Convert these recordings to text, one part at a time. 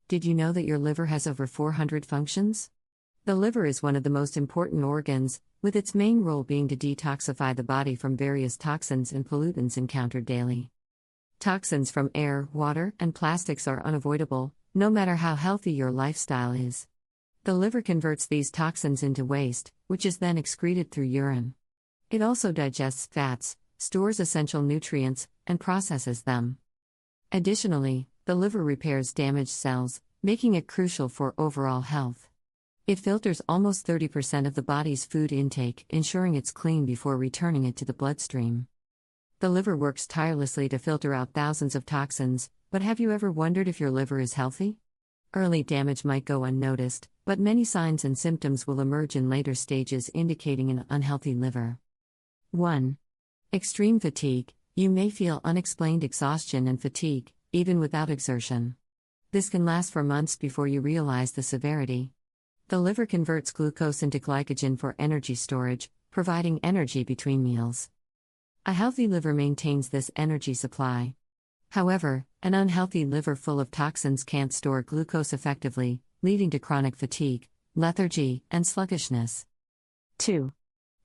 Did you know that your liver has over 400 functions? The liver is one of the most important organs, with its main role being to detoxify the body from various toxins and pollutants encountered daily. Toxins from air, water, and plastics are unavoidable, no matter how healthy your lifestyle is. The liver converts these toxins into waste, which is then excreted through urine. It also digests fats, stores essential nutrients, and processes them. Additionally, the liver repairs damaged cells, making it crucial for overall health. It filters almost 30% of the body's food intake, ensuring it's clean before returning it to the bloodstream. The liver works tirelessly to filter out thousands of toxins, but have you ever wondered if your liver is healthy? Early damage might go unnoticed, but many signs and symptoms will emerge in later stages indicating an unhealthy liver. 1. Extreme fatigue. You may feel unexplained exhaustion and fatigue, even without exertion. This can last for months before you realize the severity. The liver converts glucose into glycogen for energy storage, providing energy between meals. A healthy liver maintains this energy supply. However, an unhealthy liver full of toxins can't store glucose effectively, leading to chronic fatigue, lethargy, and sluggishness. 2.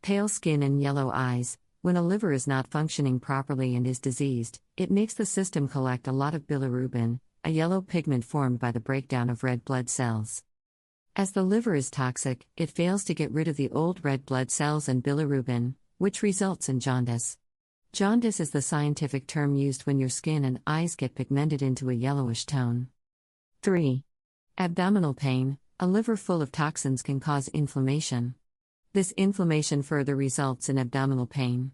Pale skin and yellow eyes. When a liver is not functioning properly and is diseased, it makes the system collect a lot of bilirubin, a yellow pigment formed by the breakdown of red blood cells. As the liver is toxic, it fails to get rid of the old red blood cells and bilirubin, which results in jaundice. Jaundice is the scientific term used when your skin and eyes get pigmented into a yellowish tone. 3. Abdominal pain. A liver full of toxins can cause inflammation. This inflammation further results in abdominal pain.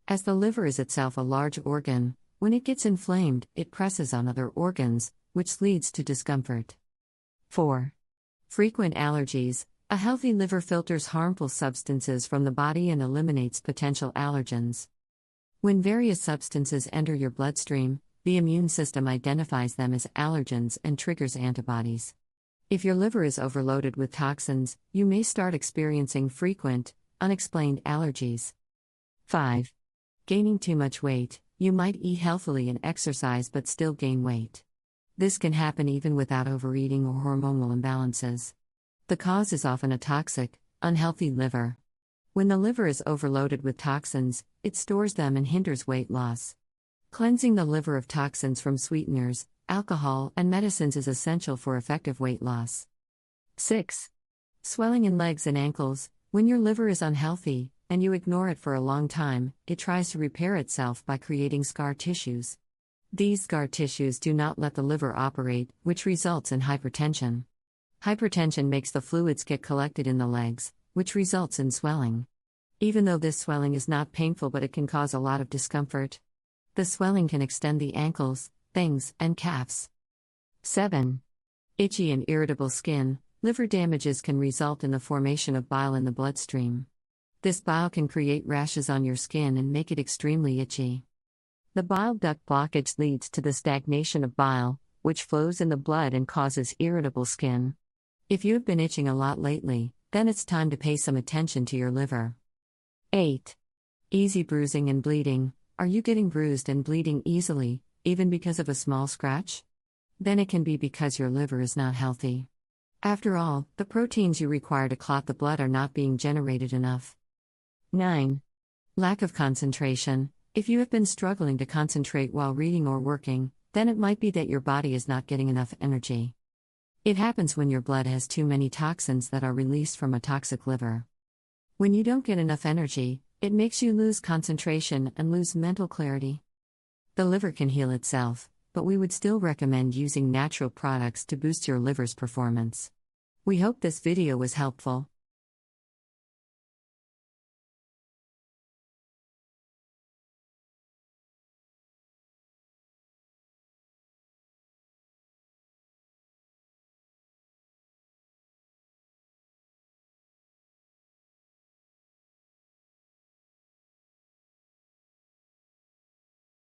As the liver is itself a large organ, when it gets inflamed, it presses on other organs, which leads to discomfort. 4. Frequent allergies. A healthy liver filters harmful substances from the body and eliminates potential allergens. When various substances enter your bloodstream, the immune system identifies them as allergens and triggers antibodies. If your liver is overloaded with toxins, you may start experiencing frequent, unexplained allergies. 5. Gaining too much weight. You might eat healthily and exercise but still gain weight. This can happen even without overeating or hormonal imbalances. The cause is often a toxic, unhealthy liver. When the liver is overloaded with toxins, it stores them and hinders weight loss. Cleansing the liver of toxins from sweeteners, alcohol, and medicines is essential for effective weight loss. 6. Swelling in legs and ankles. When your liver is unhealthy, and you ignore it for a long time, it tries to repair itself by creating scar tissues. These scar tissues do not let the liver operate, which results in hypertension. Hypertension makes the fluids get collected in the legs, which results in swelling. Even though this swelling is not painful, but it can cause a lot of discomfort. The swelling can extend the ankles, thighs, and calves. 7. Itchy and irritable skin. Liver damages can result in the formation of bile in the bloodstream. This bile can create rashes on your skin and make it extremely itchy. The bile duct blockage leads to the stagnation of bile, which flows in the blood and causes irritable skin. If you have been itching a lot lately, then it's time to pay some attention to your liver. 8. Easy bruising and bleeding. Are you getting bruised and bleeding easily, even because of a small scratch? Then it can be because your liver is not healthy. After all, the proteins you require to clot the blood are not being generated enough. 9. Lack of concentration. If you have been struggling to concentrate while reading or working, then it might be that your body is not getting enough energy. It happens when your blood has too many toxins that are released from a toxic liver. When you don't get enough energy, it makes you lose concentration and lose mental clarity. The liver can heal itself, but we would still recommend using natural products to boost your liver's performance. We hope this video was helpful.